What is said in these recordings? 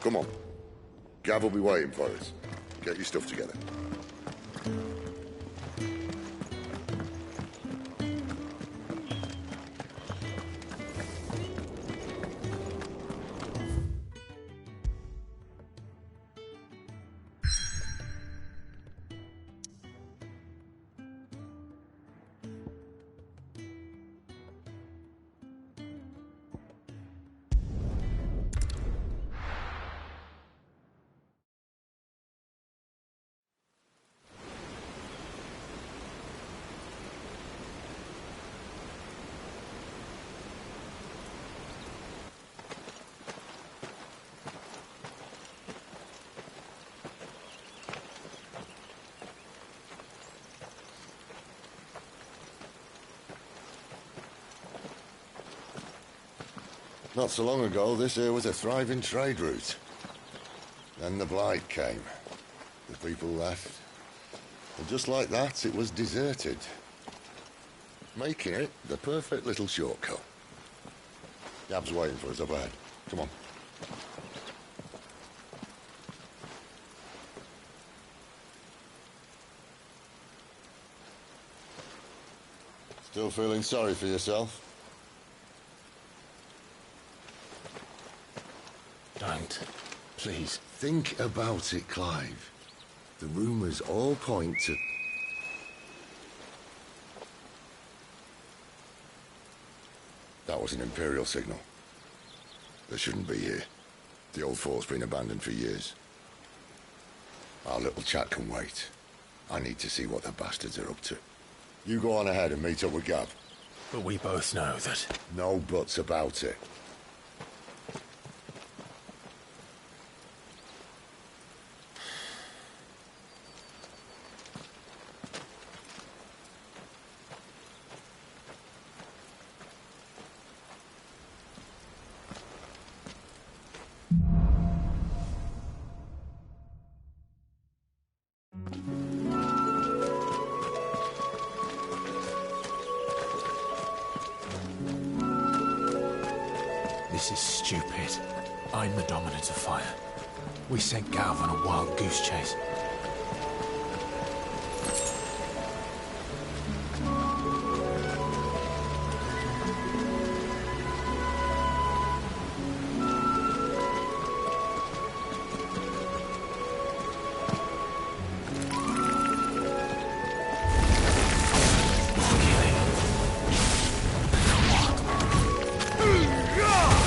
Come on. Gav will be waiting for us. Get your stuff together. Not so long ago, this here was a thriving trade route. Then the Blight came. The people left. And just like that, it was deserted. Making it the perfect little shortcut. Gab's waiting for us up ahead. Come on. Still feeling sorry for yourself? Don't. Please. Think about it, Clive. The rumours all point to... That was an Imperial signal. They shouldn't be here. The old fort's been abandoned for years. Our little chat can wait. I need to see what the bastards are up to. You go on ahead and meet up with Gav. But we both know that... No buts about it. This is stupid. I'm the dominant of fire. We sent Gav on a wild goose chase. Yeah!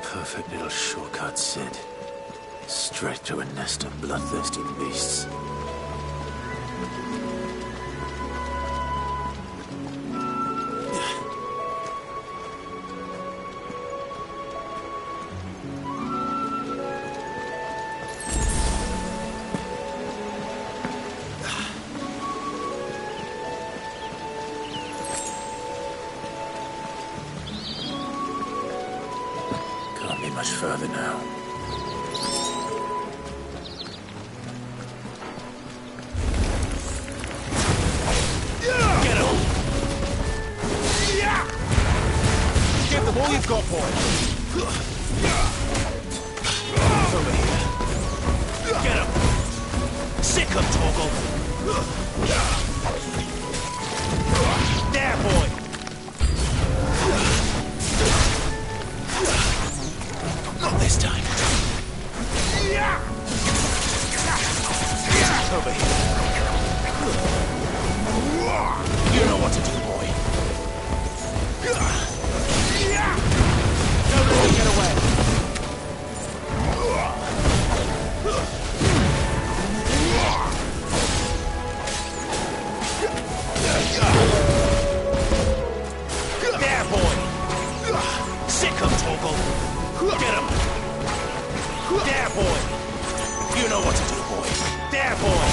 perfect little shortcut, Sid. Straight to a nest of bloodthirsty beasts. Can't be much further now. All you've got, boy. Over here. Get him. Sick him, Torgal. There, boy. Not this time. Over here. You know what to do, boy. Don't let me get away. There, boy. Sick him, Torgal. Get him. There, boy. You know what to do, boy. There, boy.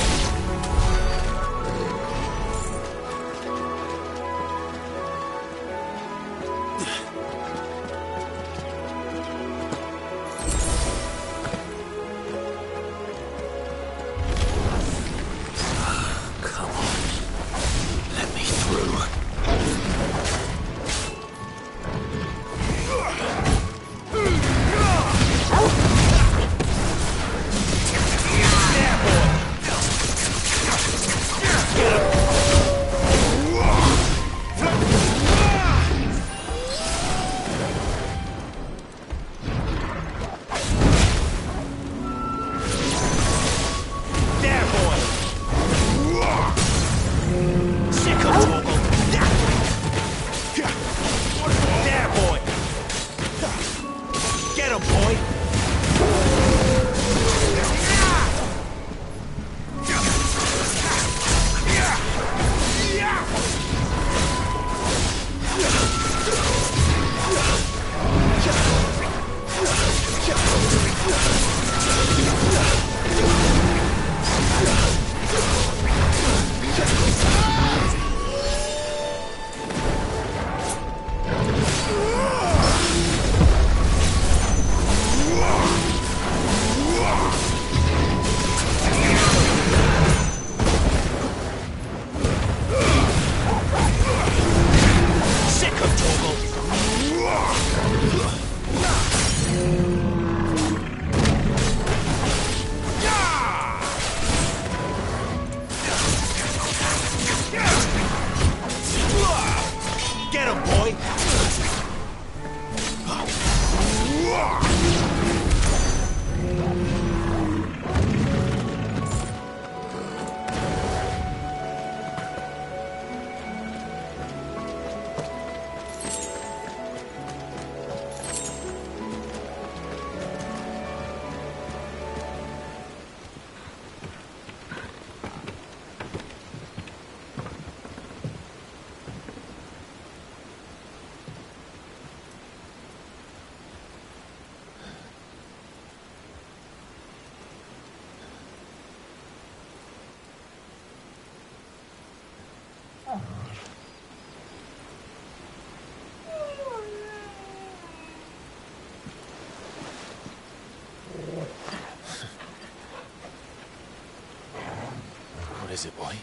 What is it, boy?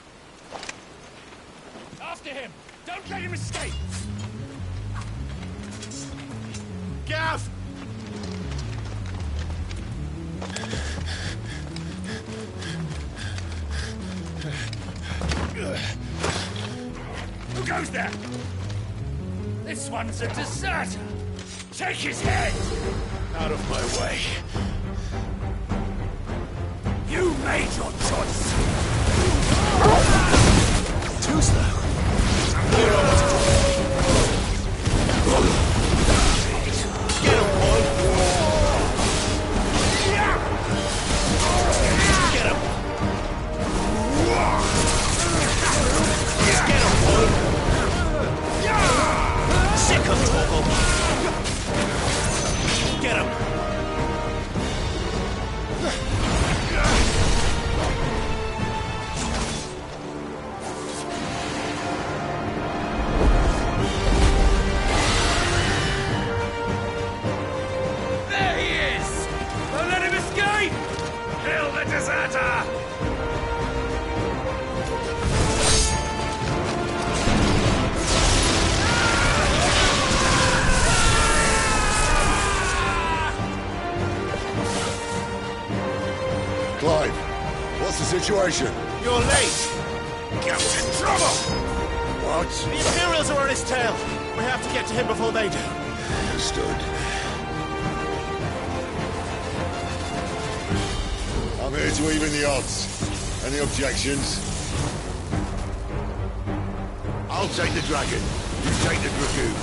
After him! Don't let him escape! Gav! Who goes there? This one's a deserter! Take his head! Out of my way. You made your choice! Too slow. You know what to do. Get him, boy! Clive, what's the situation? You're late! Get in trouble! What? The Imperials are on his tail! We have to get to him before they do. Understood. I'm here to even the odds. Any objections? I'll take the dragon. You take the dragoon.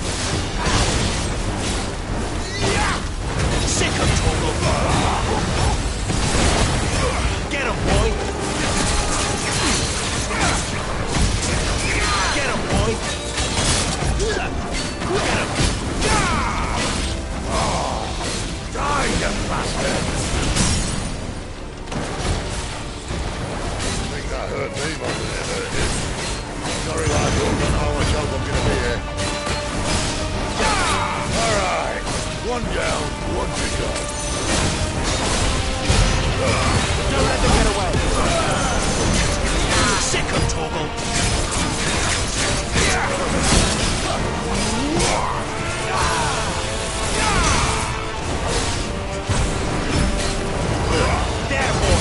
Sick of Torgal! Get him, boy! Get him, boy! Get him! Die, you bastard! I think that hurt me more than it hurt him. Sorry, lad, I don't know how much help I'm gonna be here. Alright, one down, one to go. Don't let them get away! Sick of Torgal! There, boy!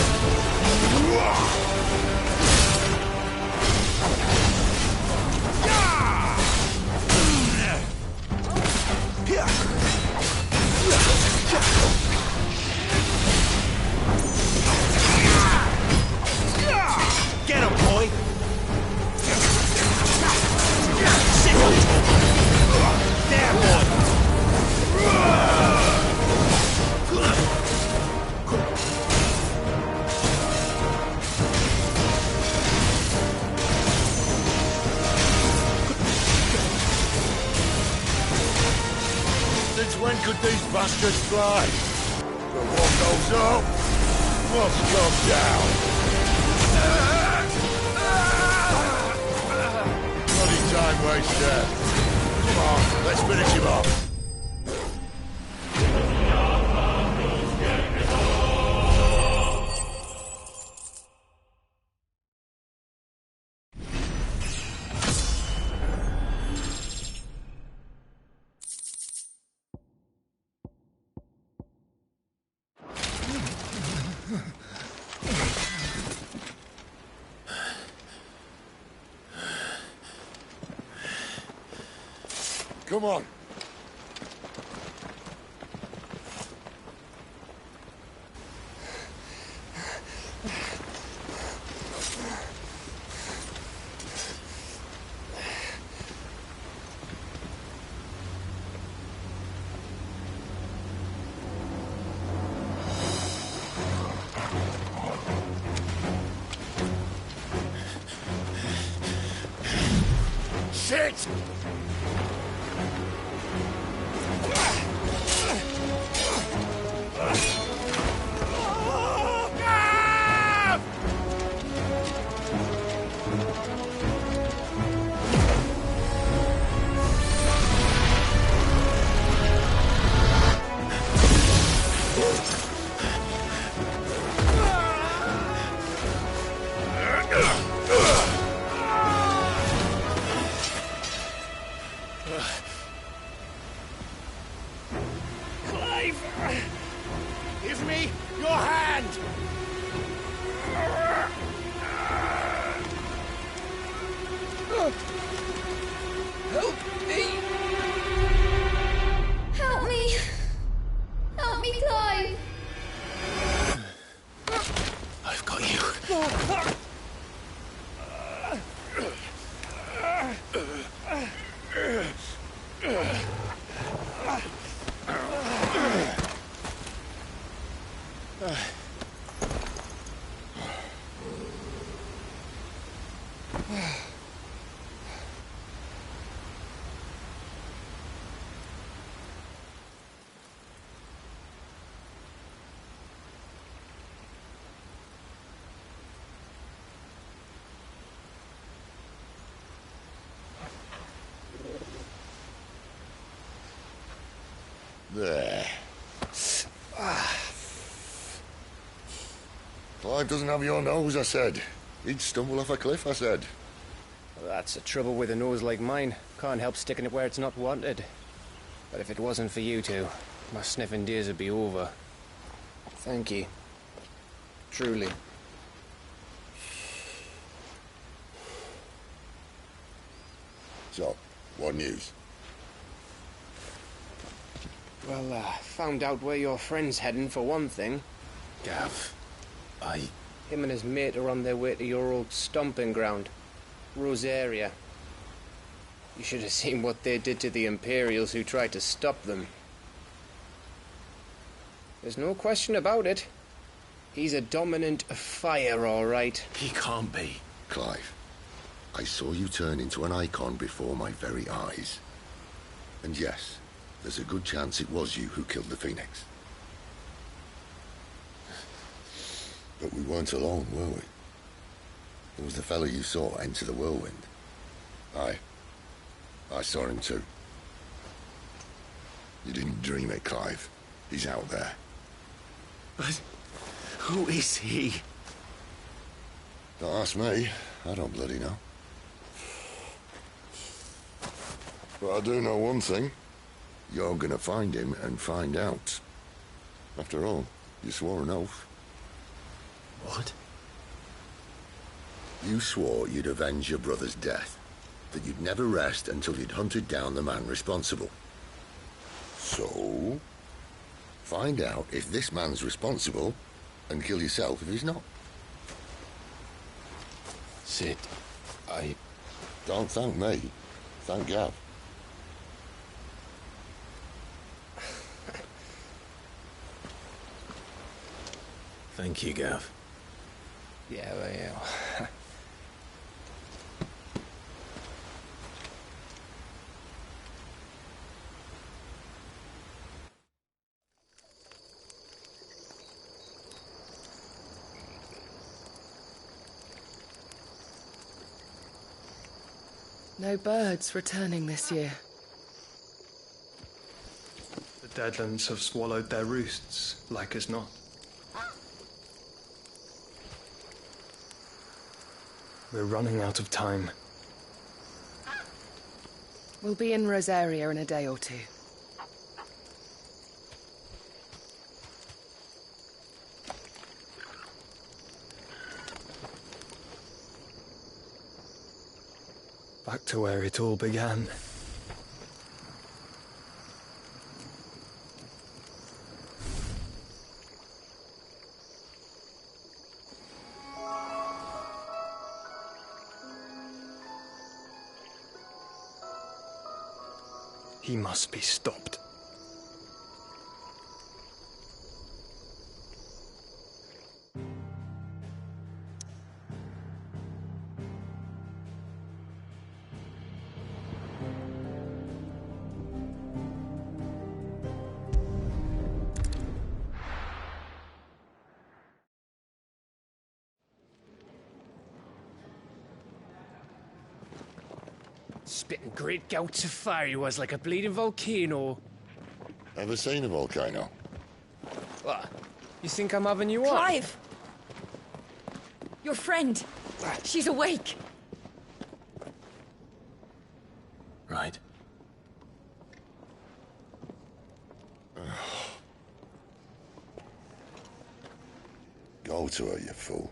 Get him, boy! Sick of Torgal! There, boy! Since when could these bastards fly? So what goes up, must come down. Bloody time waster. Come on, let's finish him off. Come on. Shit! Give me your hand! Help me! Help me! Help me, Clive! I've got you. There. Clive doesn't have your nose, I said. He'd stumble off a cliff, I said. Well, that's the trouble with a nose like mine. Can't help sticking it where it's not wanted. But if it wasn't for you two, my sniffing days would be over. Thank you. Truly. So, what news? Well, found out where your friend's heading, for one thing. Gav, Him and his mate are on their way to your old stomping ground, Rosaria. You should have seen what they did to the Imperials who tried to stop them. There's no question about it. He's a dominant of fire, all right. He can't be. Clive, I saw you turn into an icon before my very eyes. And yes, there's a good chance it was you who killed the Phoenix. But we weren't alone, were we? There was the fellow you saw enter the whirlwind. I saw him too. You didn't dream it, Clive. He's out there. But who is he? Don't ask me. I don't bloody know. But I do know one thing. You're gonna find him and find out. After all, you swore an oath. What? You swore you'd avenge your brother's death. That you'd never rest until you'd hunted down the man responsible. So, find out if this man's responsible and kill yourself if he's not. Sid, Don't thank me. Thank Gav. Thank you, Gav. Yeah, well, yeah. No birds returning this year. The Deadlands have swallowed their roosts, like as not. We're running out of time. We'll be in Rosaria in a day or two. Back to where it all began. He must be stopped. Spitting great gouts of fire he was, like a bleeding volcano. Ever seen a volcano? What? You think I'm having you on? Clive! Your friend. She's awake. Right. Go to her, you fool.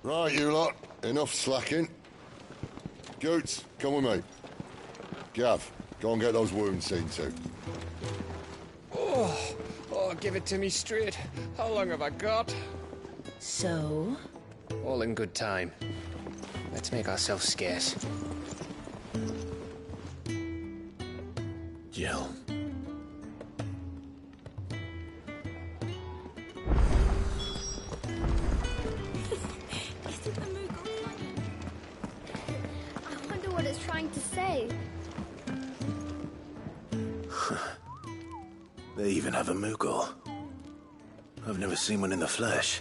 Right, you lot. Enough slacking. Goots, come with me. Gav, go and get those wounds seen to. Oh, give it to me straight. How long have I got? So? All in good time. Let's make ourselves scarce. Jill. Isn't the Moogle funny? I wonder what it's trying to say. They even have a Moogle. I've never seen one in the flesh.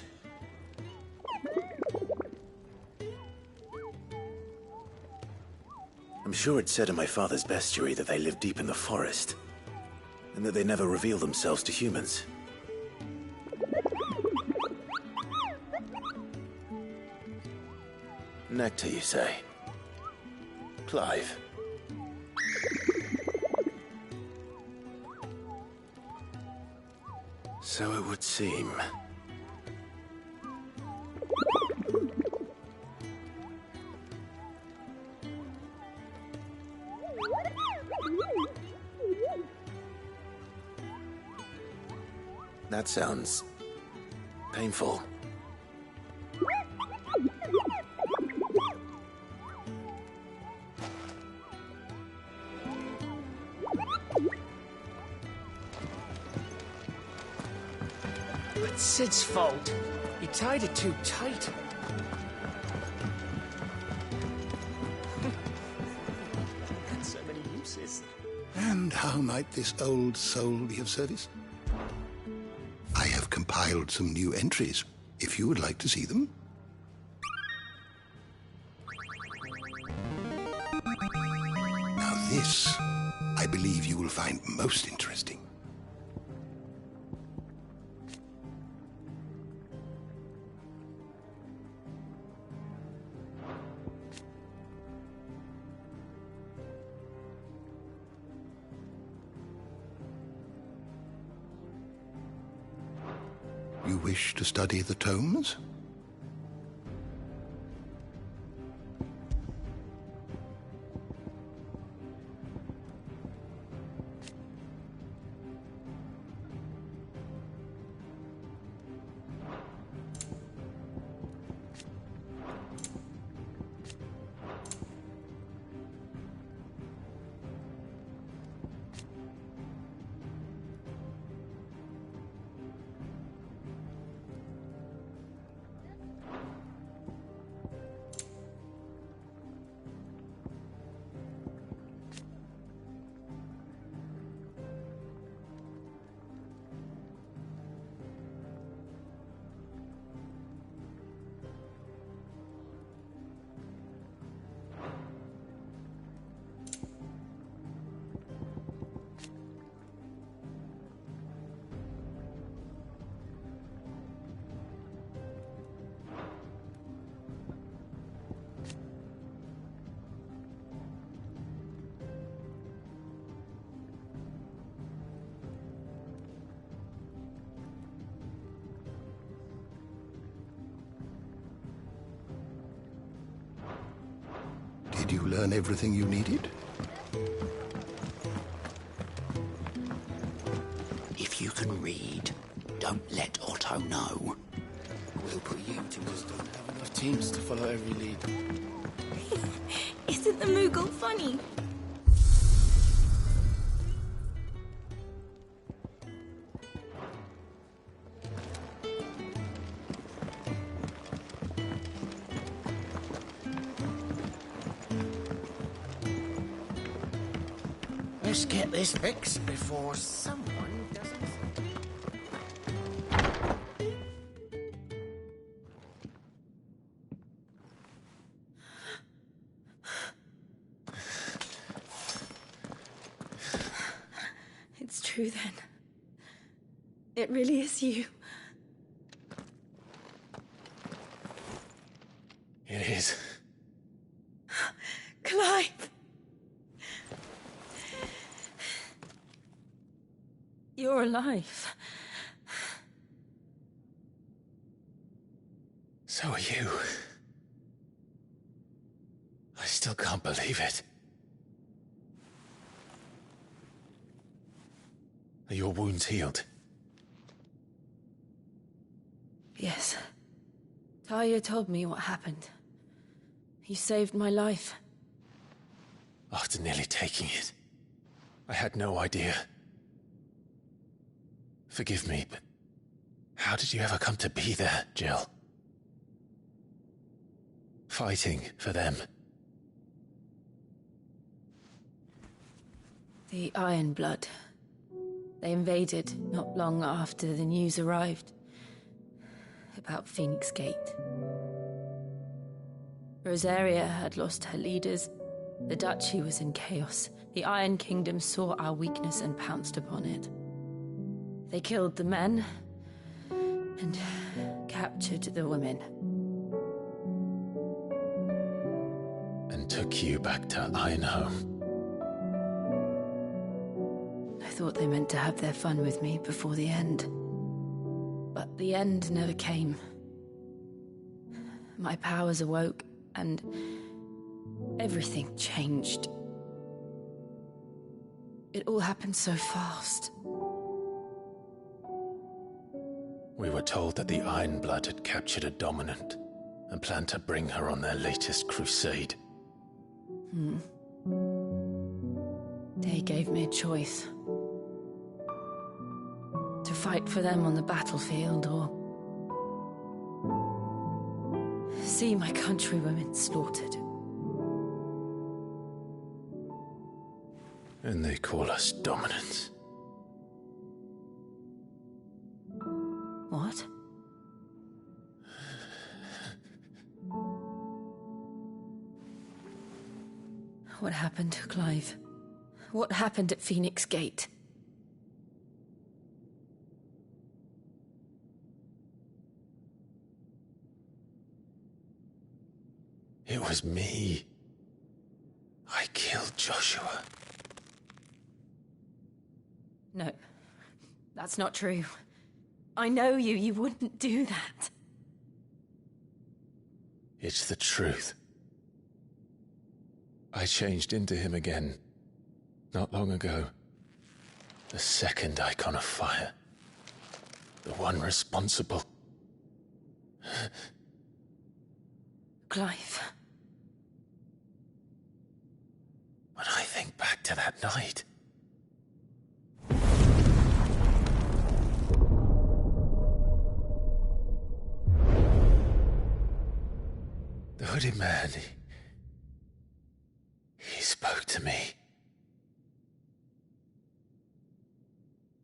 I'm sure it said in my father's bestiary that they live deep in the forest. and that they never reveal themselves to humans. Nectar, you say? Clive. So it would seem. That sounds painful. It's Sid's fault. He tied it too tight. Had so many uses. And how might this old soul be of service? I have compiled some new entries, if you would like to see them. Now this, I believe you will find most interesting. You wish to study the tomes? Did you learn everything you needed? If you can read, don't let Otto know. We'll put you to Just don't have enough teams to follow every lead. Isn't the Moogle funny? Let's get this fixed before someone doesn't. It's true then. It really is you. It is. Clive! You're alive. So are you. I still can't believe it. Are your wounds healed? Yes. Talia told me what happened. You saved my life. After nearly taking it, I had no idea. Forgive me, but how did you ever come to be there, Jill? Fighting for them. The Iron Blood. They invaded not long after the news arrived about Phoenix Gate. Rosaria had lost her leaders, The duchy was in chaos. The Iron Kingdom saw our weakness and pounced upon it. They killed the men and captured the women. And took you back to Ironhome. I thought they meant to have their fun with me before the end. But the end never came. My powers awoke, and everything changed. It all happened so fast. We were told that the Ironblood had captured a dominant and planned to bring her on their latest crusade. They gave me a choice. To fight for them on the battlefield, or see my countrywomen slaughtered. And they call us dominants. What? What happened, Clive? What happened at Phoenix Gate? It was me. I killed Joshua. No, that's not true. I know you. You wouldn't do that. It's the truth. I changed into him again, not long ago. The second icon of fire. The one responsible. Clive. When I think back to that night... The hooded man, he spoke to me.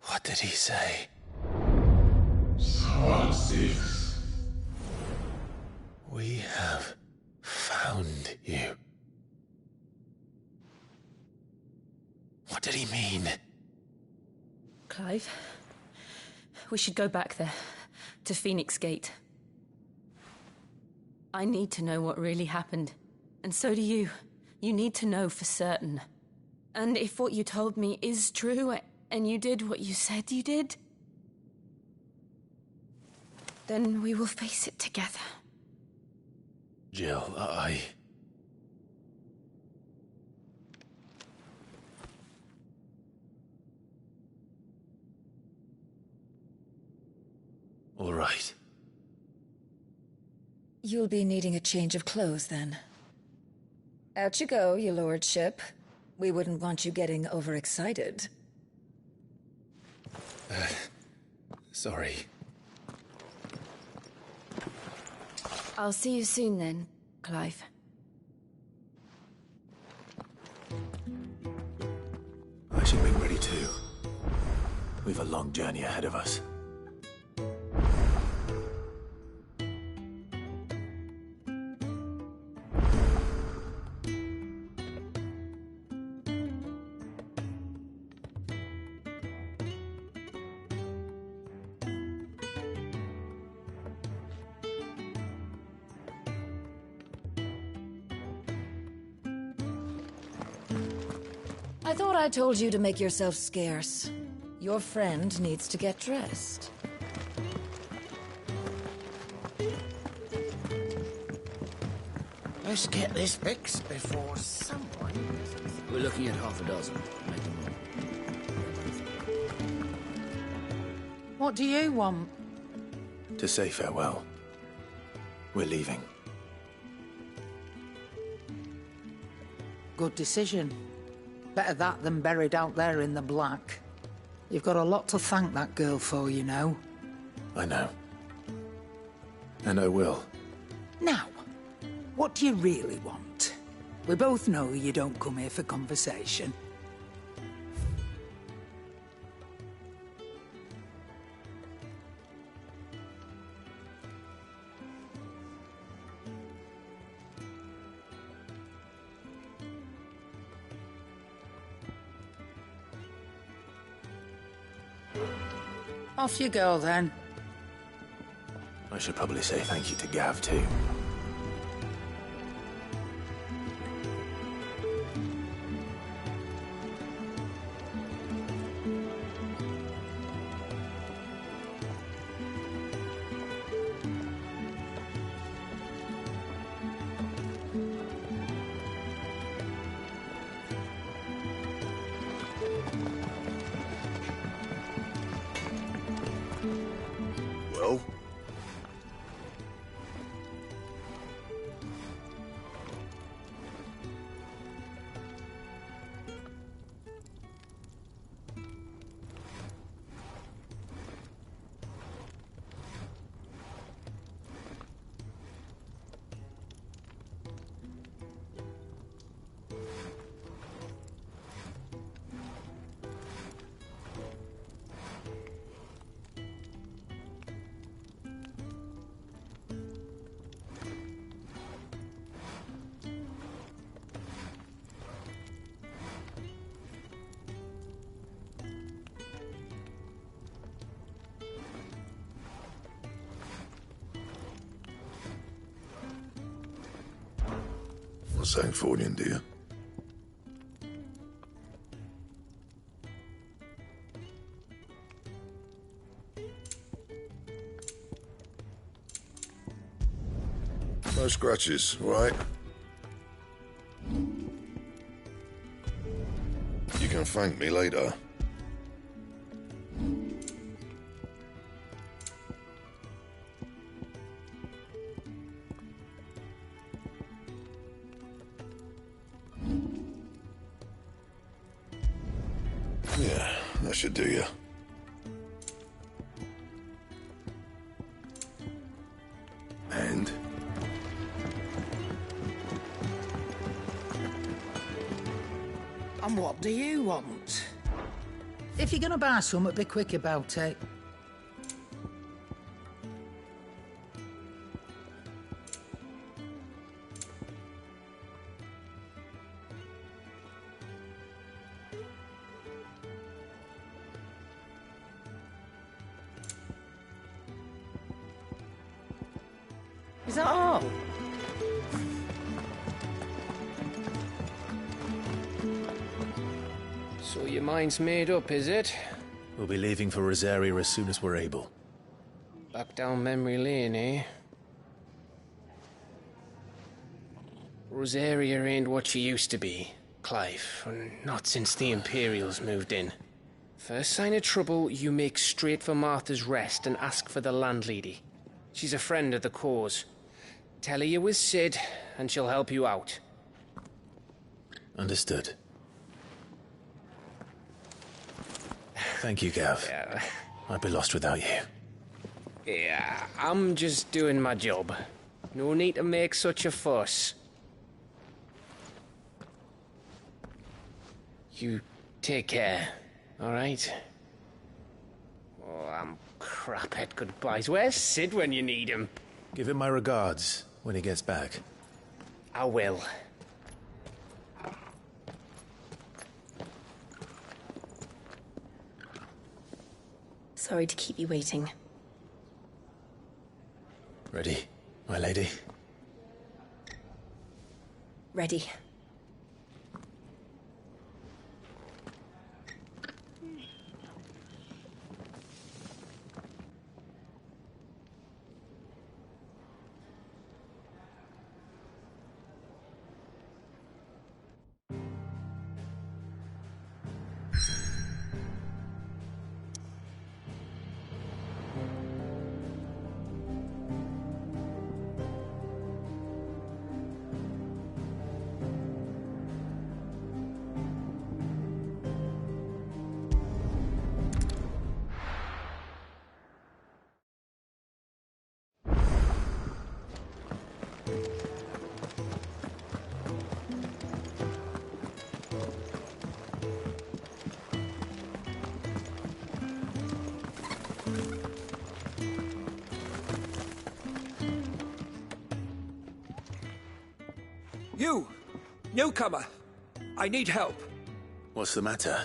What did he say? Squad 6. We have found you. What did he mean? Clive, we should go back there, to Phoenix Gate. I need to know what really happened. And so do you. You need to know for certain. And if what you told me is true, and you did what you said you did, then we will face it together. Jill, All right. You'll be needing a change of clothes, then. Out you go, your lordship. We wouldn't want you getting overexcited. Sorry. I'll see you soon then, Clive. I should be ready too. We've a long journey ahead of us. I thought I told you to make yourself scarce. Your friend needs to get dressed. Let's get this fixed before someone... We're looking at half a dozen. Maybe more. What do you want? To say farewell. We're leaving. Good decision. Better that than buried out there in the black. You've got a lot to thank that girl for, you know. I know. And I will. Now, what do you really want? We both know you don't come here for conversation. Off you go, then. I should probably say thank you to Gav, too. Well? What's that for you, dear? No scratches, right? You can thank me later. Yeah, that should do you. And? And what do you want? If you're gonna buy something, be quick about it. Is that all? So your mind's made up, is it? We'll be leaving for Rosaria as soon as we're able. Back down memory lane, eh? Rosaria ain't what she used to be, Clive. Not since the Imperials moved in. First sign of trouble, you make straight for Martha's Rest and ask for the landlady. She's a friend of the cause. Tell her you was Sid, and she'll help you out. Understood. Thank you, Gav. Yeah. I'd be lost without you. Yeah, I'm just doing my job. No need to make such a fuss. You take care, all right? Oh, I'm crap at goodbyes. Where's Sid when you need him? Give him my regards when he gets back. I will. Sorry to keep you waiting. Ready, my lady? Ready. You! Newcomer! I need help. What's the matter?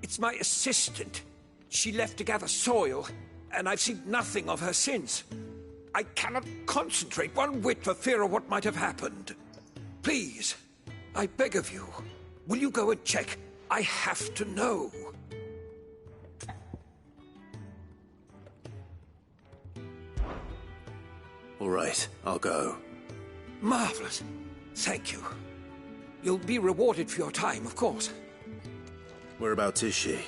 It's my assistant. She left to gather soil, and I've seen nothing of her since. I cannot concentrate one whit for fear of what might have happened. Please, I beg of you, will you go and check? I have to know. All right, I'll go. Marvelous. Thank you. You'll be rewarded for your time, of course. Whereabouts is she?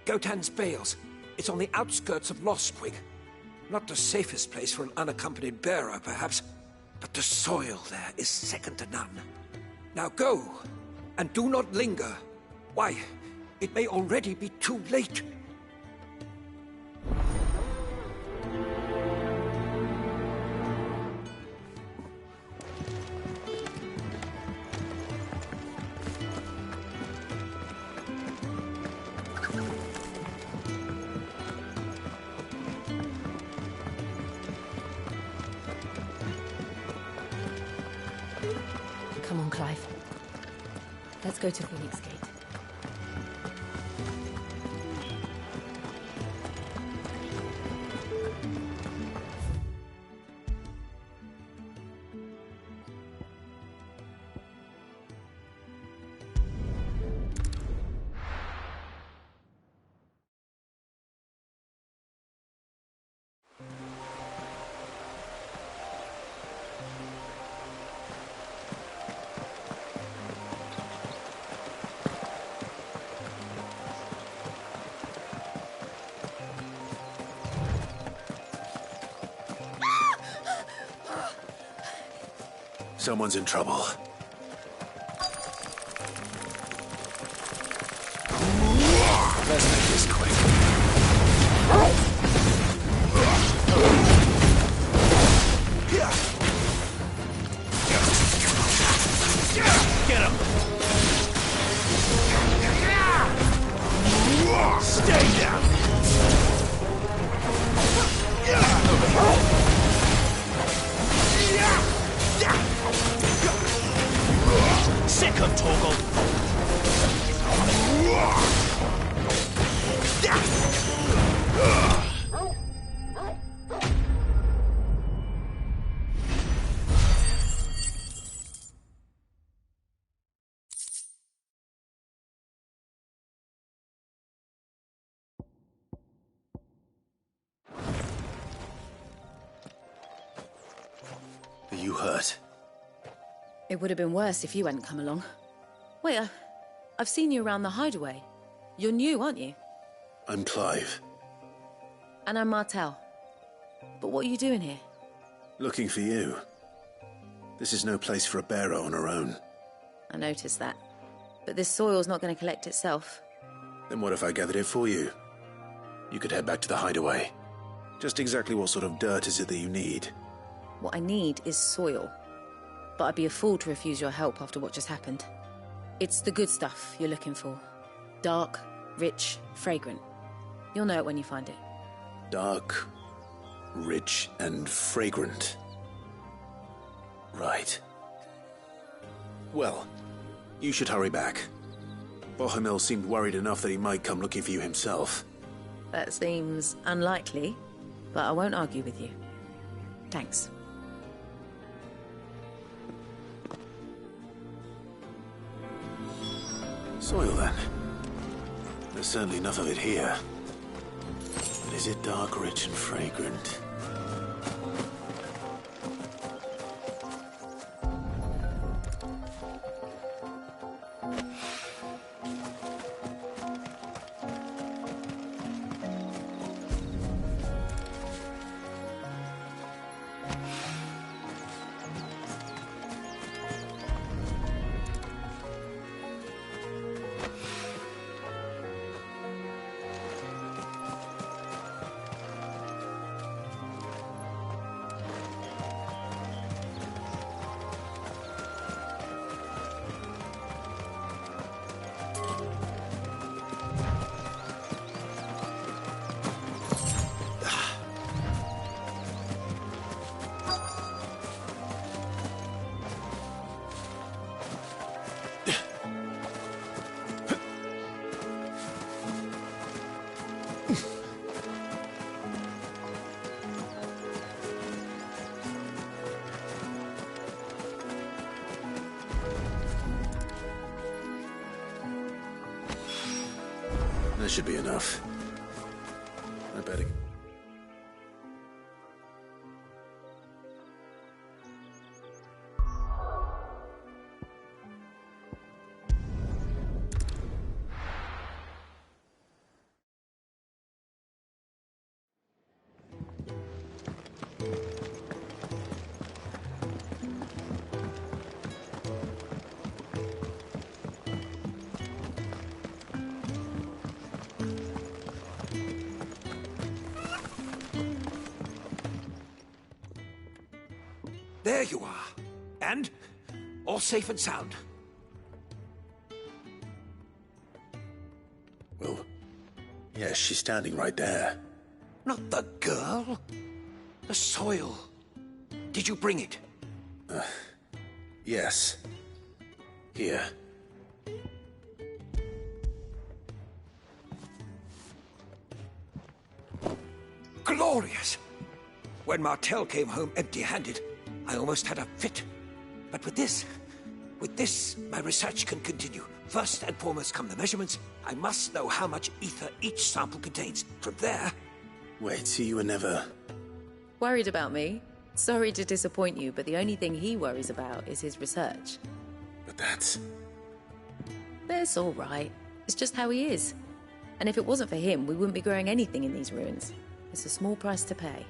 Gotan's Bales. It's on the outskirts of Lostwig. Not the safest place for an unaccompanied bearer, perhaps, but the soil there is second to none. Now go, and do not linger. Why, it may already be too late. Come on, Clive. Let's go to Phoenix Gate. Someone's in trouble. Let's make this quick. Get him! Stay down! Sick him, Torgal! Are you hurt? It would have been worse if you hadn't come along. Wait, I've seen you around the hideaway. You're new, aren't you? I'm Clive. And I'm Martel. But what are you doing here? Looking for you. This is no place for a bearer on her own. I noticed that. But this soil's not going to collect itself. Then what if I gathered it for you? You could head back to the hideaway. Just exactly what sort of dirt is it that you need? What I need is soil. But I'd be a fool to refuse your help after what just happened. It's the good stuff you're looking for. Dark, rich, fragrant. You'll know it when you find it. Dark, rich, and fragrant. Right. Well, you should hurry back. Bohemil seemed worried enough that he might come looking for you himself. That seems unlikely, but I won't argue with you. Thanks. Soil, then. There's certainly enough of it here. But is it dark, rich, and fragrant? That should be enough. I better... There you are. And all safe and sound. Well, yes, she's standing right there. Not the girl. The soil. Did you bring it? Yes. Here. Glorious! When Martel came home empty-handed, I almost had a fit. But with this, my research can continue. First and foremost come the measurements. I must know how much ether each sample contains. From there... Wait, so you were never... Worried about me? Sorry to disappoint you, but the only thing he worries about is his research. But that's... That's all right. It's just how he is. And if it wasn't for him, we wouldn't be growing anything in these ruins. It's a small price to pay.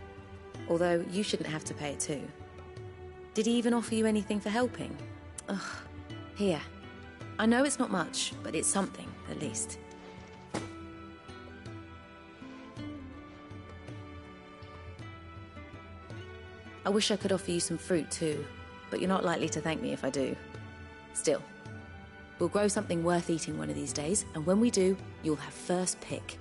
Although, you shouldn't have to pay it too. Did he even offer you anything for helping? Ugh. Here. I know it's not much, but it's something, at least. I wish I could offer you some fruit too, but you're not likely to thank me if I do. Still, we'll grow something worth eating one of these days, and when we do, you'll have first pick.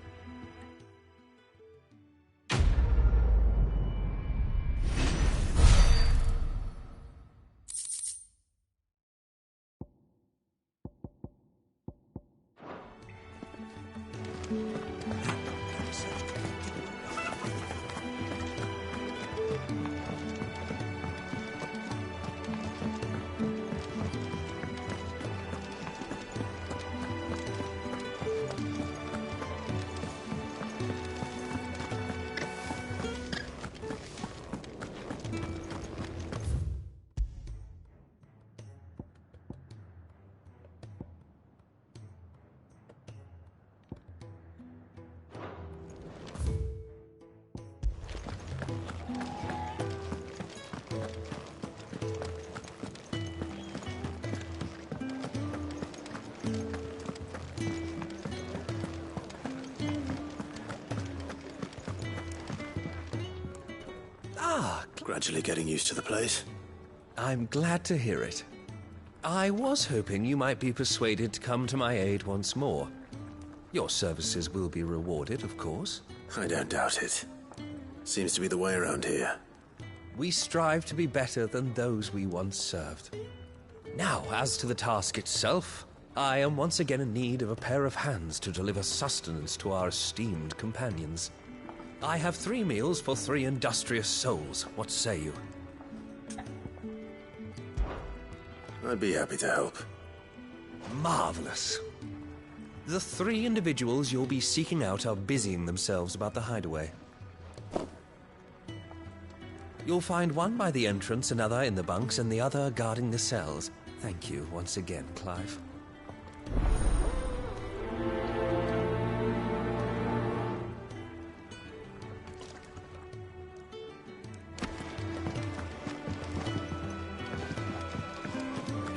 Gradually getting used to the place. I'm glad to hear it. I was hoping you might be persuaded to come to my aid once more. Your services will be rewarded, of course. I don't doubt it. Seems to be the way around here. We strive to be better than those we once served. Now, as to the task itself, I am once again in need of a pair of hands to deliver sustenance to our esteemed companions. I have 3 meals for 3 industrious souls. What say you? I'd be happy to help. Marvelous. The 3 individuals you'll be seeking out are busying themselves about the hideaway. You'll find one by the entrance, another in the bunks, and the other guarding the cells. Thank you once again, Clive.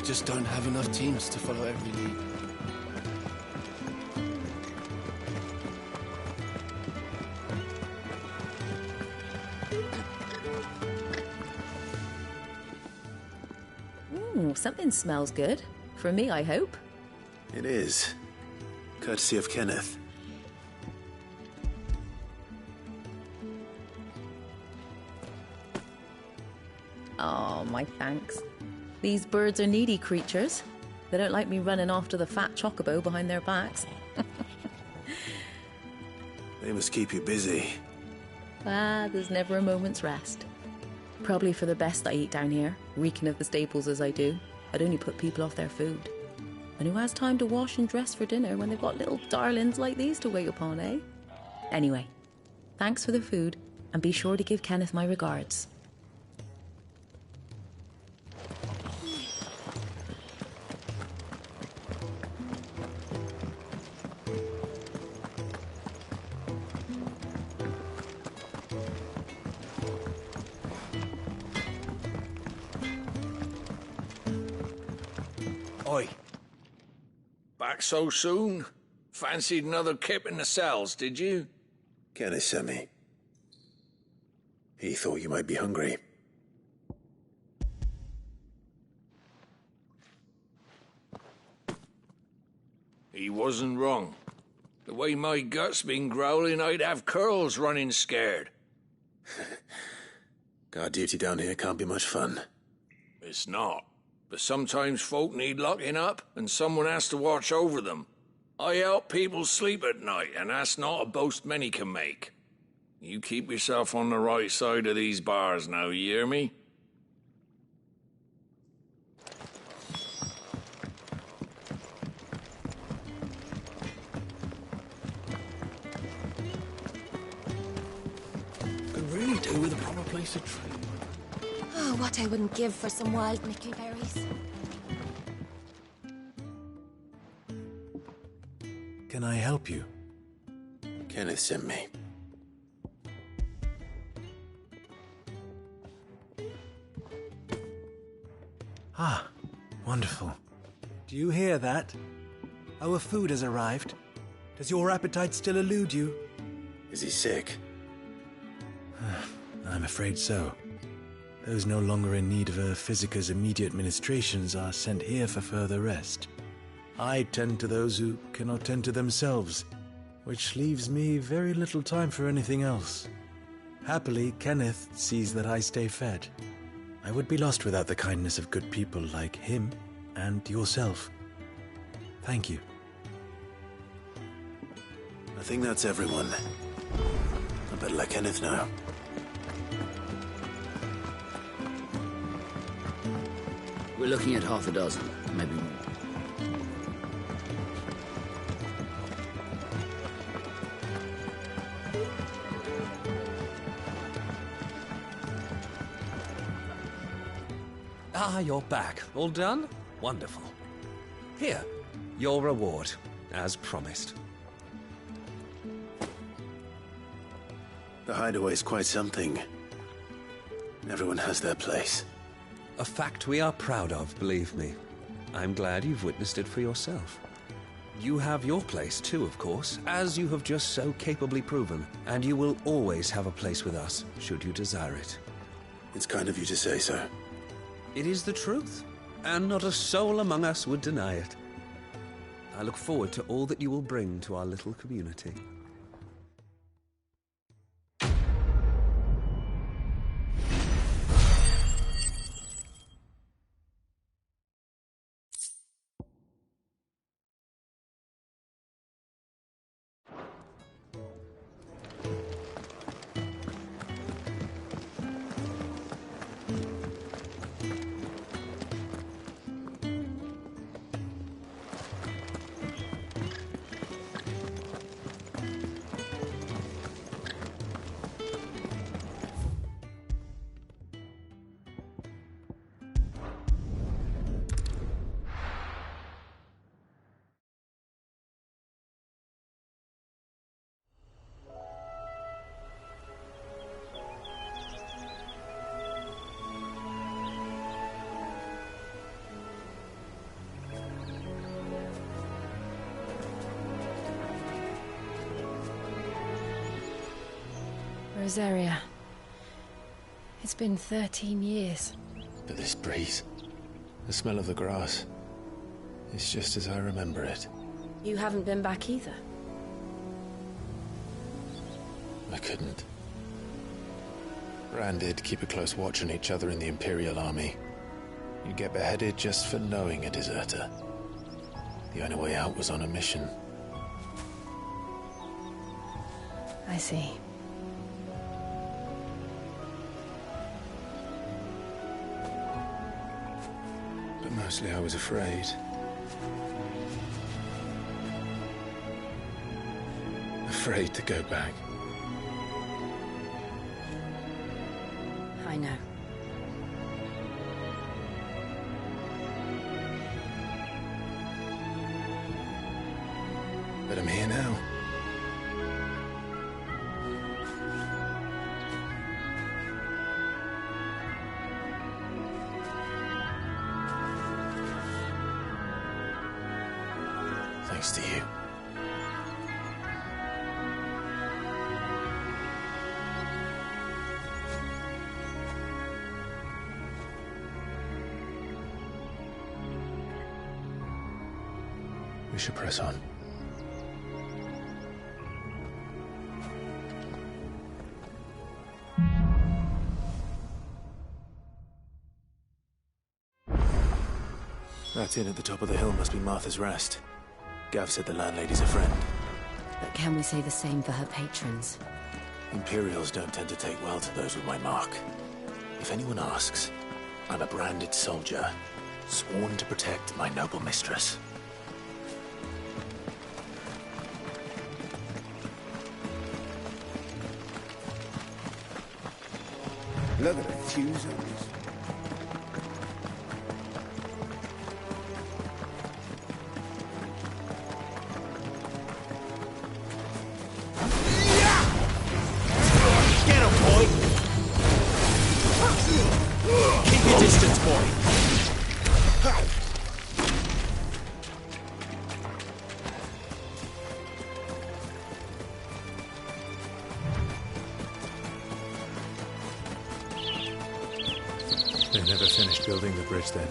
Just don't have enough teams to follow every lead. Ooh, something smells good. For me, I hope. It is. Courtesy of Kenneth. Oh, my thanks. These birds are needy creatures. They don't like me running after the fat chocobo behind their backs. They must keep you busy. There's never a moment's rest. Probably for the best I eat down here, reeking of the staples as I do. I'd only put people off their food. And who has time to wash and dress for dinner when they've got little darlings like these to wait upon, eh? Anyway, thanks for the food, and be sure to give Kenneth my regards. Oi. Back so soon? Fancied another kip in the cells, did you? Kenneth sent me. He thought you might be hungry. He wasn't wrong. The way my gut's been growling, I'd have curls running scared. Guard duty down here can't be much fun. It's not. But sometimes folk need locking up, and someone has to watch over them. I help people sleep at night, and that's not a boast many can make. You keep yourself on the right side of these bars now, you hear me? Could really do with a proper place to trade. Oh, what I wouldn't give for some wild mickleberries. Can I help you? Kenneth sent me. Ah, wonderful. Do you hear that? Our food has arrived. Does your appetite still elude you? Is he sick? I'm afraid so. Those no longer in need of a physicker's immediate ministrations are sent here for further rest. I tend to those who cannot tend to themselves, which leaves me very little time for anything else. Happily, Kenneth sees that I stay fed. I would be lost without the kindness of good people like him and yourself. Thank you. I think that's everyone. I better let Kenneth know. We're looking at half a dozen, maybe more. Ah, you're back. All done? Wonderful. Here, your reward, as promised. The hideaway's quite something. Everyone has their place. A fact we are proud of, believe me. I'm glad you've witnessed it for yourself. You have your place too, of course, as you have just so capably proven, and you will always have a place with us, should you desire it. It's kind of you to say so. It is the truth, and not a soul among us would deny it. I look forward to all that you will bring to our little community. Rosaria. It's been 13 years. But this breeze, the smell of the grass, it's just as I remember it. You haven't been back either. I couldn't. Rand did keep a close watch on each other in the Imperial Army. You'd get beheaded just for knowing a deserter. The only way out was on a mission. I see. But mostly I was afraid. Afraid to go back. I know. But I'm here now. Thanks to you. We should press on. That inn at the top of the hill must be Martha's Rest. Gav said the landlady's a friend. But can we say the same for her patrons? Imperials don't tend to take well to those with my mark. If anyone asks, I'm a branded soldier, sworn to protect my noble mistress. Look at the fuse on this. Get him, boy! Keep your distance, boy! They never finished building the bridge then.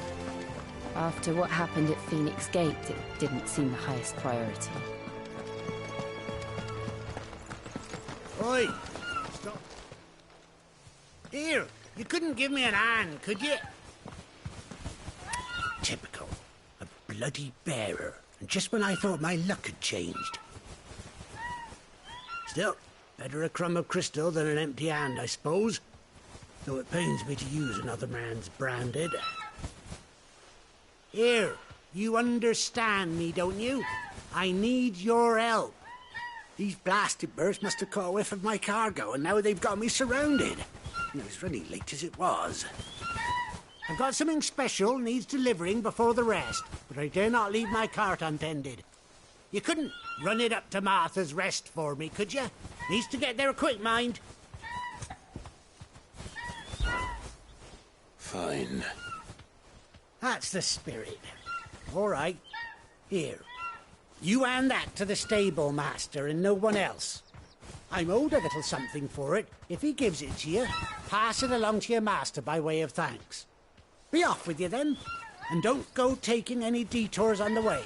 After what happened at Phoenix Gate, it didn't seem the highest priority. Oi! Stop. Here, you couldn't give me an hand, could you? Typical. A bloody bearer. And just when I thought my luck had changed. Still, better a crumb of crystal than an empty hand, I suppose. Though it pains me to use another man's branded. Here, you understand me, don't you? I need your help. These blasted birds must have caught a whiff of my cargo, and now they've got me surrounded. And it was really late as it was. I've got something special needs delivering before the rest, but I dare not leave my cart untended. You couldn't run it up to Martha's Rest for me, could you? Needs to get there quick, mind. Fine. That's the spirit. All right. Here. You hand that to the stable master and no one else. I'm owed a little something for it. If he gives it to you, pass it along to your master by way of thanks. Be off with you then, and don't go taking any detours on the way.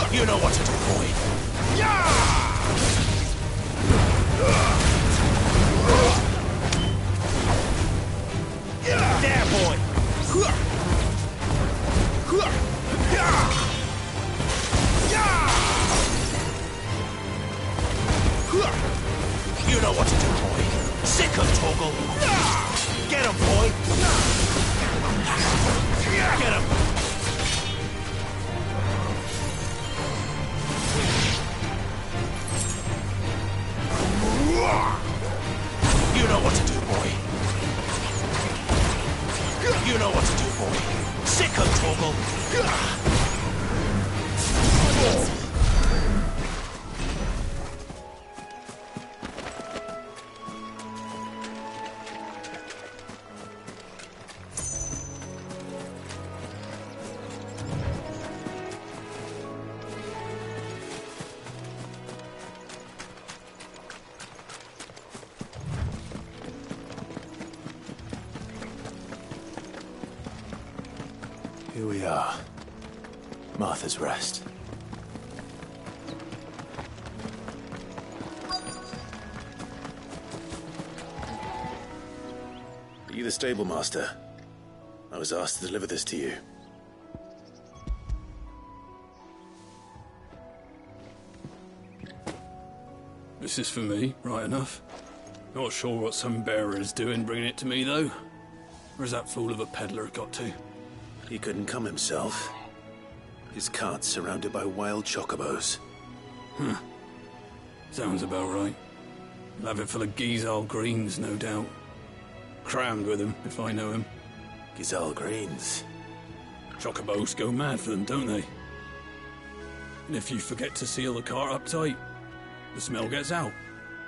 You know what to do, boy. There, boy. You know what to do, boy. Sick of Toggle. Get him, boy. Get him. You know what to do, boy. You know what to do, boy. Sick of Toggle. Here we are. Martha's Rest. You the stable master? I was asked to deliver this to you. This is for me, right enough. Not sure what some bearer is doing bringing it to me, though. Where's that fool of a peddler got to? He couldn't come himself. His cart's surrounded by wild chocobos. Sounds about right. He'll have it full of Gizal greens, no doubt. Crammed with him, if I know him. Gizal greens? Chocobos go mad for them, don't they? And if you forget to seal the cart up tight, the smell gets out,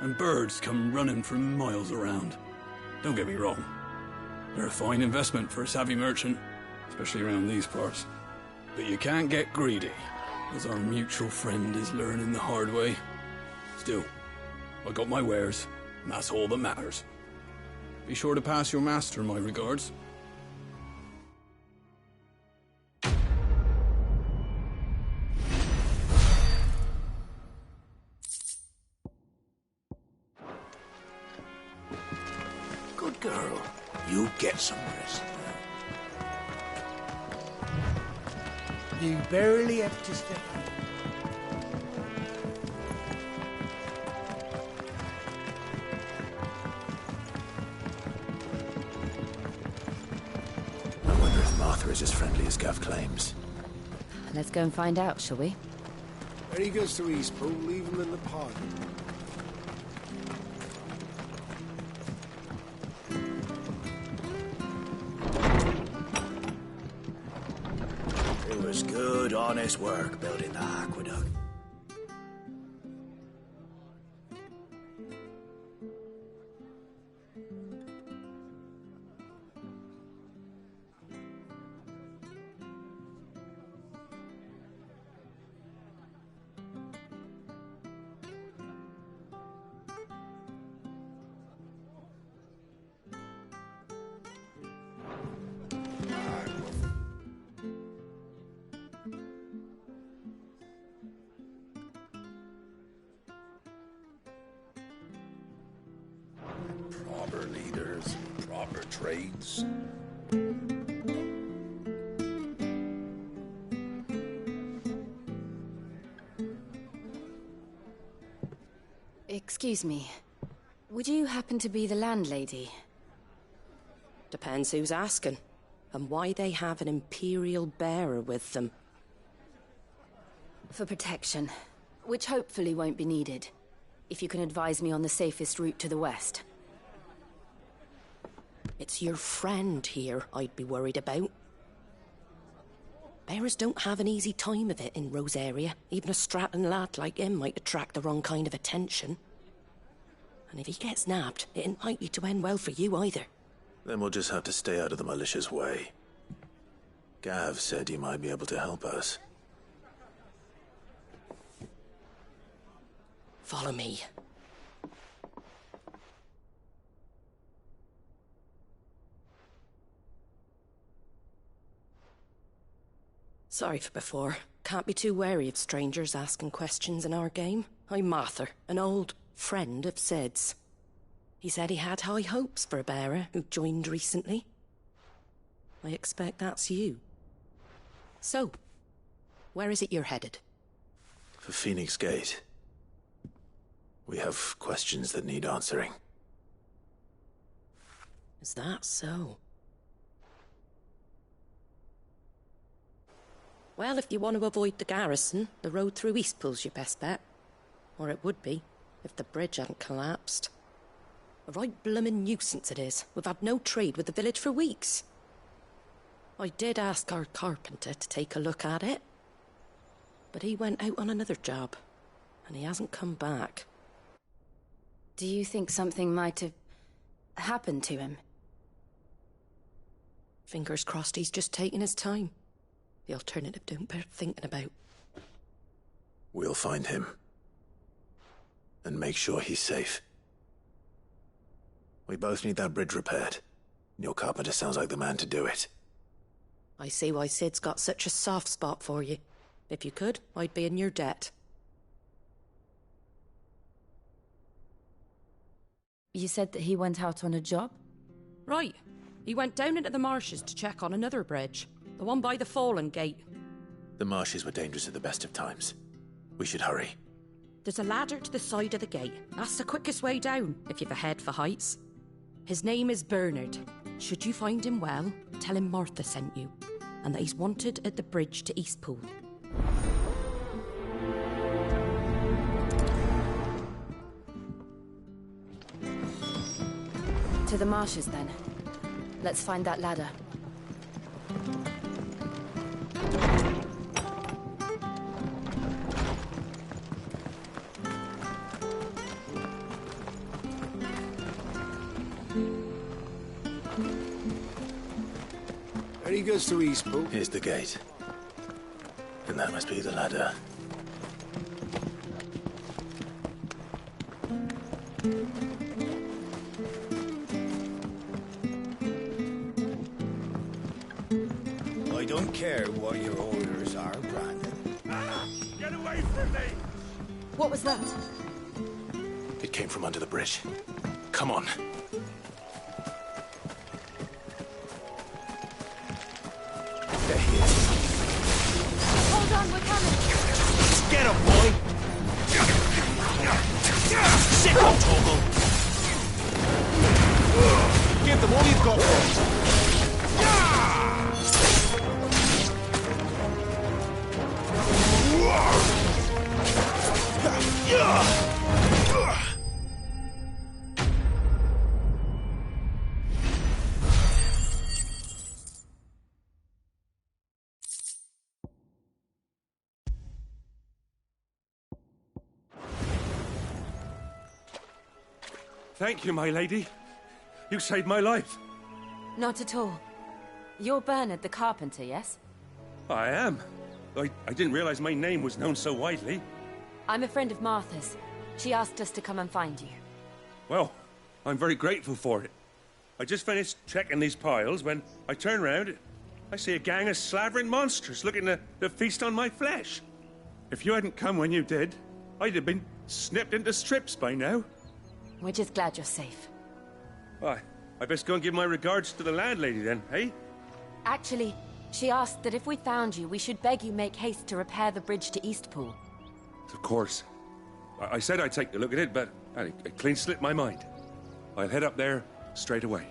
and birds come running from miles around. Don't get me wrong. They're a fine investment for a savvy merchant, especially around these parts. But you can't get greedy, as our mutual friend is learning the hard way. Still, I got my wares, and that's all that matters. Be sure to pass your master my regards. Good girl. You get some rest now. You barely have to stay. I wonder if Martha is as friendly as Gav claims. Let's go and find out, shall we? When he goes to Eastpool, leave him in the pod. It was good, honest work building the aqueduct. Proper leaders, proper trades. Excuse me. Would you happen to be the landlady? Depends who's asking, and why they have an Imperial bearer with them. For protection, which hopefully won't be needed. If you can advise me on the safest route to the west. It's your friend here I'd be worried about. Bearers don't have an easy time of it in Rosaria. Even a Stratton lad like him might attract the wrong kind of attention. And if he gets nabbed, it ain't likely to end well for you either. Then we'll just have to stay out of the malicious way. Gav said you might be able to help us. Follow me. Sorry for before. Can't be too wary of strangers asking questions in our game. I'm Martha, an old friend of Sid's. He said he had high hopes for a bearer who joined recently. I expect that's you. So, where is it you're headed? For Phoenix Gate. We have questions that need answering. Is that so? Well, if you want to avoid the garrison, the road through Eastpool's your best bet. Or it would be, if the bridge hadn't collapsed. A right bloomin' nuisance it is. We've had no trade with the village for weeks. I did ask our carpenter to take a look at it. But he went out on another job, and he hasn't come back. Do you think something might have happened to him? Fingers crossed he's just taking his time. The alternative don't bear thinking about. We'll find him. And make sure he's safe. We both need that bridge repaired. Your carpenter sounds like the man to do it. I see why Sid's got such a soft spot for you. If you could, I'd be in your debt. You said that he went out on a job? Right. He went down into the marshes to check on another bridge. The one by the Fallen Gate. The marshes were dangerous at the best of times. We should hurry. There's a ladder to the side of the gate. That's the quickest way down, if you've a head for heights. His name is Bernard. Should you find him well, tell him Martha sent you, and that he's wanted at the bridge to Eastpool. To the marshes, then. Let's find that ladder. There he goes to Eastpool. Here's the gate. And that must be the ladder. I don't care what your orders are, Brandon. Get away from me! What was that? It came from under the bridge. Come on. There he is. Hold on, we're coming! Get him, boy! Sit on Torgal! Give them all you've got, boys. Thank you, my lady. You saved my life. Not at all. You're Bernard the carpenter, yes? I am. I didn't realize my name was known so widely. I'm a friend of Martha's. She asked us to come and find you. Well, I'm very grateful for it. I just finished checking these piles when I turn round. I see a gang of slavering monsters looking to feast on my flesh. If you hadn't come when you did, I'd have been snipped into strips by now. We're just glad you're safe. Why, I best go and give my regards to the landlady then, eh? Actually, she asked that if we found you, we should beg you make haste to repair the bridge to Eastpool. Of course. I said I'd take a look at it, but it clean slipped my mind. I'll head up there straight away.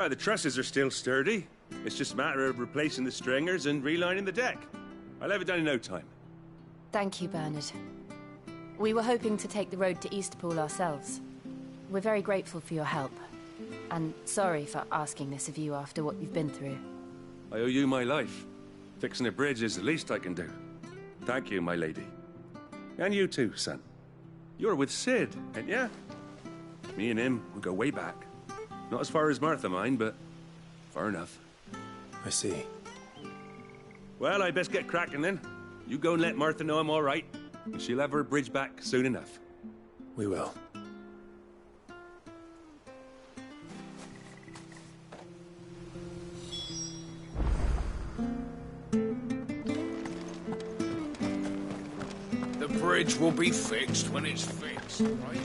The trusses are still sturdy. It's just a matter of replacing the stringers and relining the deck. I'll have it done in no time. Thank you, Bernard. We were hoping to take the road to Eastpool ourselves. We're very grateful for your help. And sorry for asking this of you after what you've been through. I owe you my life. Fixing a bridge is the least I can do. Thank you, my lady. And you too, son. You're with Sid, ain't ya? Me and him, we go way back. Not as far as Martha, mind, but far enough. I see. Well, I best get cracking then. You go and let Martha know I'm all right, and she'll have her bridge back soon enough. We will. The bridge will be fixed when it's fixed, right?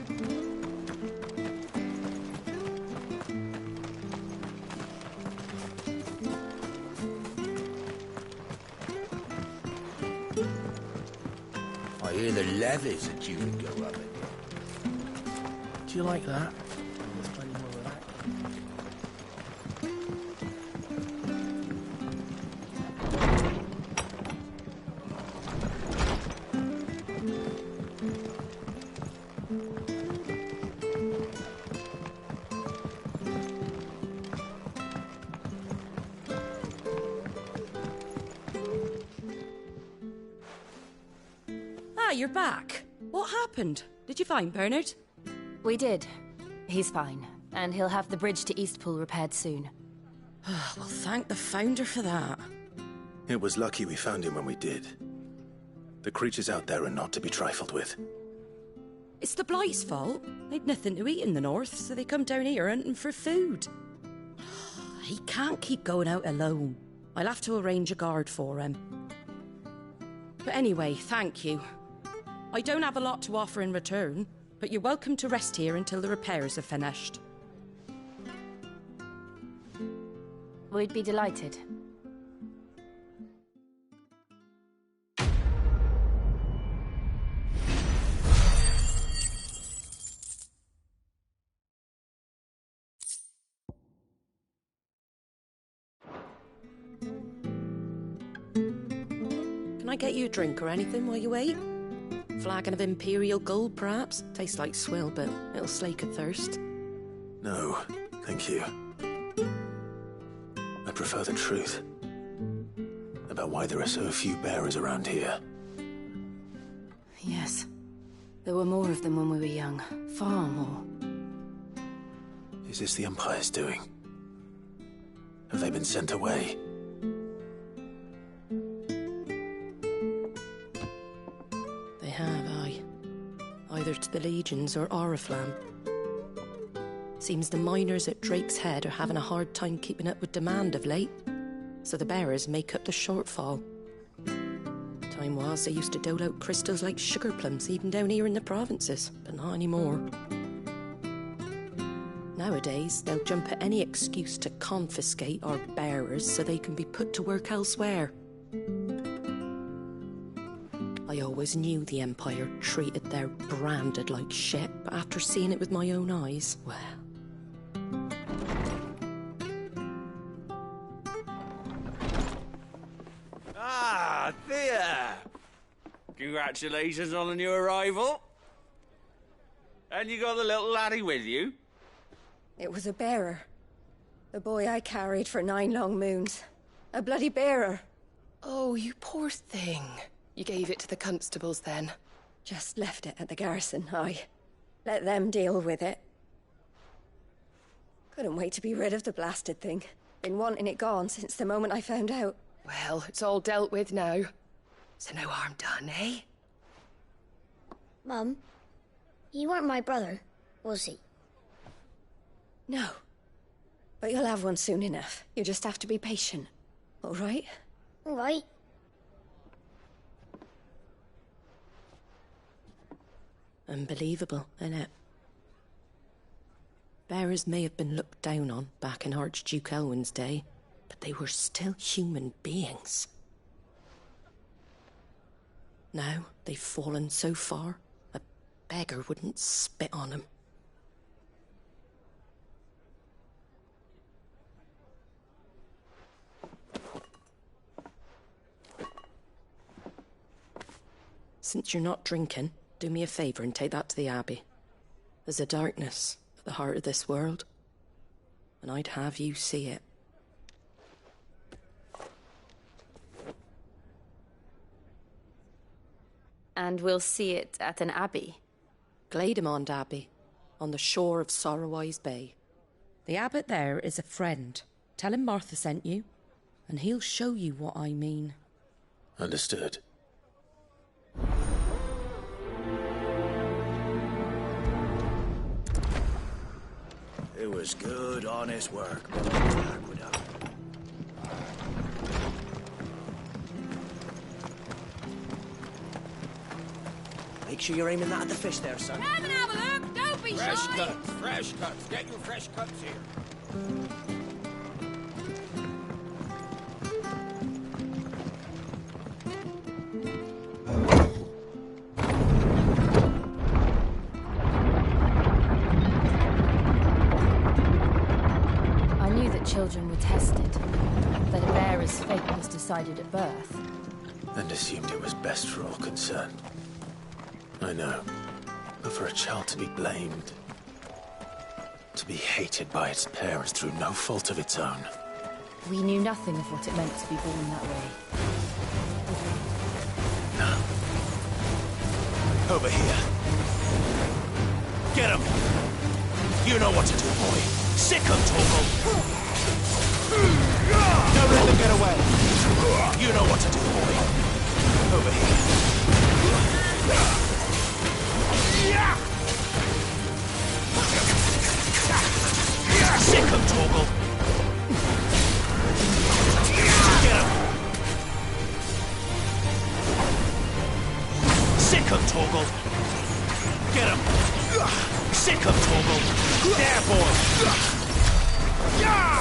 I hear the levies are due to go up again. Do you like that? Let's play more of that. You're back. What happened? Did you find Bernard? We did. He's fine, and he'll have the bridge to Eastpool repaired soon. Well, thank the Founder for that. It was lucky we found him when we did. The creatures out there are not to be trifled with. It's the Blight's fault. They'd nothing to eat in the north, so they come down here hunting for food. He can't keep going out alone. I'll have to arrange a guard for him. But anyway, thank you. I don't have a lot to offer in return, but you're welcome to rest here until the repairs are finished. We'd be delighted. Can I get you a drink or anything while you wait? Flagon of Imperial Gold, perhaps? Tastes like swill, but it'll slake a thirst. No, thank you. I prefer the truth about why there are so few bearers around here. Yes. There were more of them when we were young. Far more. Is this the Empire's doing? Have they been sent away? They have, aye. Either to the Legions or Oriflamme. Seems the miners at Drake's Head are having a hard time keeping up with demand of late, so the bearers make up the shortfall. Time was they used to dole out crystals like sugar plums even down here in the provinces, but not anymore. Nowadays, they'll jump at any excuse to confiscate our bearers so they can be put to work elsewhere. I always knew the Empire treated their branded like shit, but after seeing it with my own eyes, well... Ah, Thea! Congratulations on the new arrival. And you got the little laddie with you? It was a bearer. The boy I carried for 9 long moons. A bloody bearer. Oh, you poor thing. You gave it to the constables then? Just left it at the garrison, aye. Let them deal with it. Couldn't wait to be rid of the blasted thing. Been wanting it gone since the moment I found out. Well, it's all dealt with now. So no harm done, eh? Mum, you weren't my brother, was he? No. But you'll have one soon enough. You just have to be patient. All right? All right. Unbelievable, innit? Bearers may have been looked down on back in Archduke Elwin's day, but they were still human beings. Now they've fallen so far, a beggar wouldn't spit on them. Since you're not drinking, do me a favour and take that to the Abbey. There's a darkness at the heart of this world, and I'd have you see it. And we'll see it at an abbey? Glademond Abbey, on the shore of Sorrowise Bay. The abbot there is a friend. Tell him Martha sent you, and he'll show you what I mean. Understood. It was good, honest work. Make sure you're aiming that at the fish there, son. Come and have a look. Don't be Fresh shy. cuts, fresh cuts. Get your fresh cuts here. I knew that children were tested, that a bearer's fate was decided at birth. And assumed it was best for all concerned. I know. But for a child to be blamed, to be hated by its parents through no fault of its own. We knew nothing of what it meant to be born that way. Over here. Get him! You know what to do, boy. Sick him, Torgal! Don't let them get away! You know what to do, boy. Over here. Sick him, Torgal! Get him! Sick him, Torgal! Get him! Sick him, Torgal! There, boy! Yeah!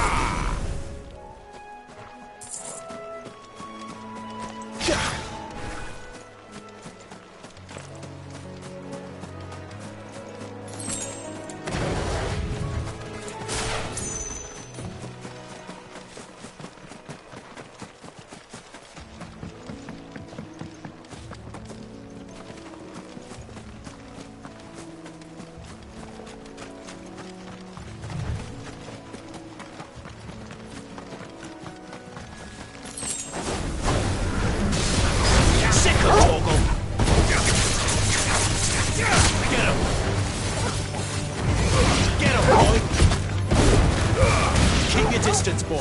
Distance, boy.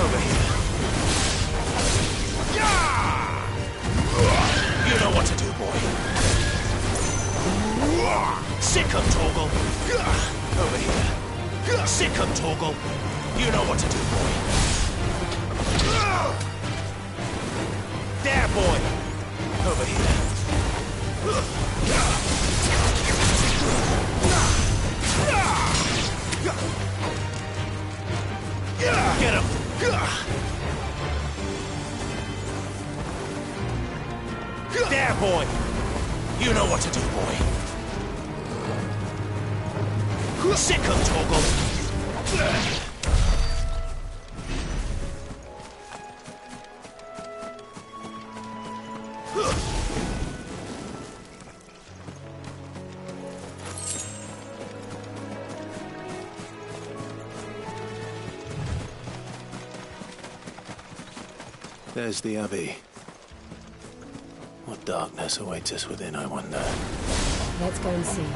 Over here. You know what to do, boy. Sick him, Torgal! Over here. Sick him, Torgal! You know what to do, boy. There, boy! Over here. Get him! There, boy! You know what to do, boy. Sick him, Torgal! There's the Abbey. What darkness awaits us within, I wonder? Let's go and see.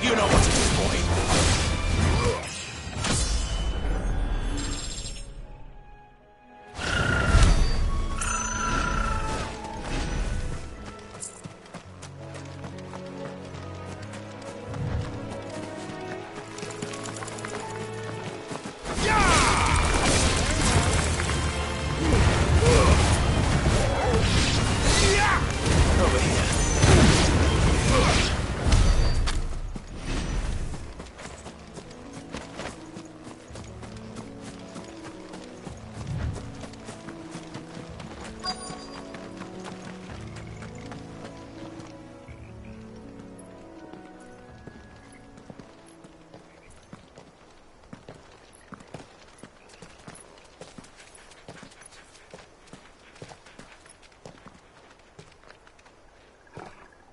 You know what to do, boy. Over here.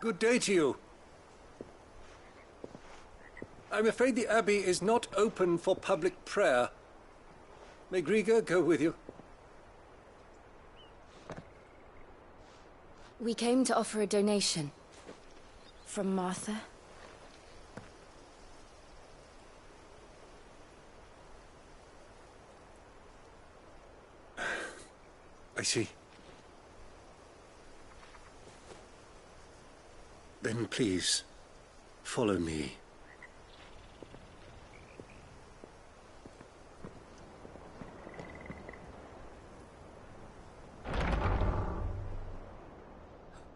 Good day to you. I'm afraid the Abbey is not open for public prayer. May Griga go with you? We came to offer a donation. From Martha. I see. Then please, follow me.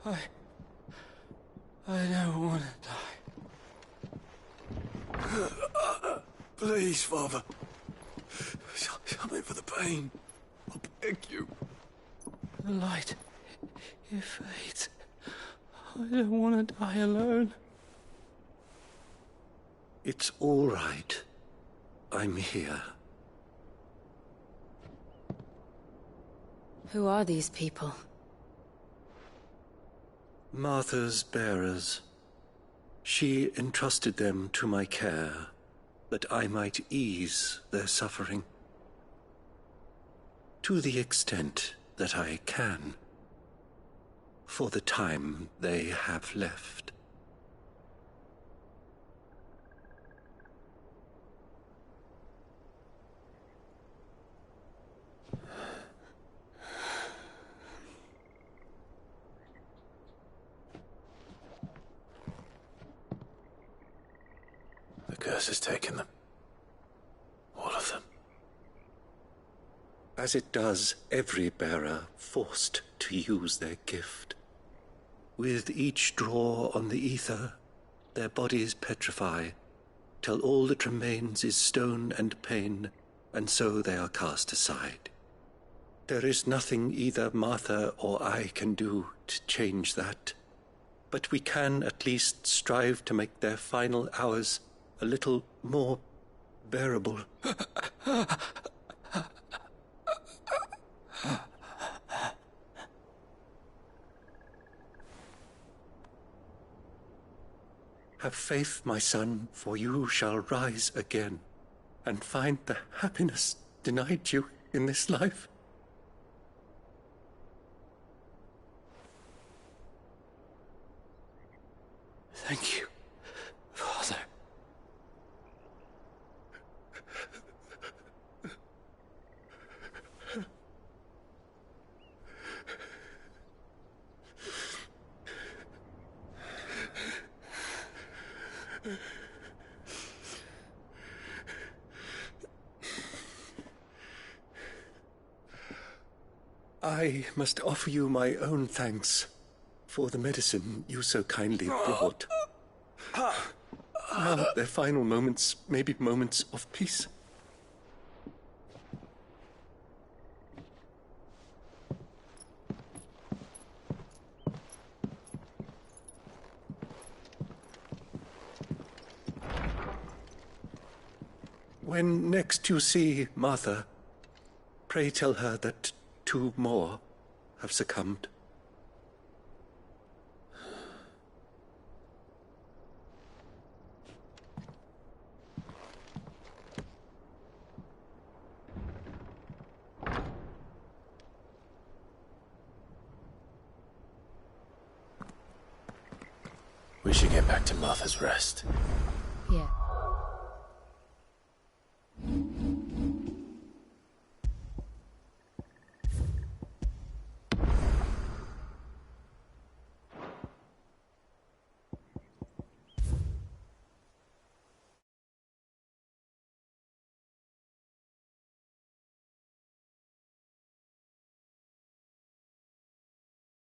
I don't want to die. Please, Father. Something for the pain. I beg you. The light, it fades. I don't want to die alone. It's all right. I'm here. Who are these people? Martha's bearers. She entrusted them to my care, that I might ease their suffering. To the extent that I can, for the time they have left. The curse has taken them. All of them. As it does every bearer forced to use their gift. With each draw on the ether, their bodies petrify, till all that remains is stone and pain, and so they are cast aside. There is nothing either Martha or I can do to change that, but we can at least strive to make their final hours a little more bearable. Have faith, my son, for you shall rise again, and find the happiness denied you in this life. Thank you, Father. I must offer you my own thanks for the medicine you so kindly brought. Now their final moments may be moments of peace. When next you see Martha, pray tell her that 2 more have succumbed. We should get back to Martha's Rest. Yeah.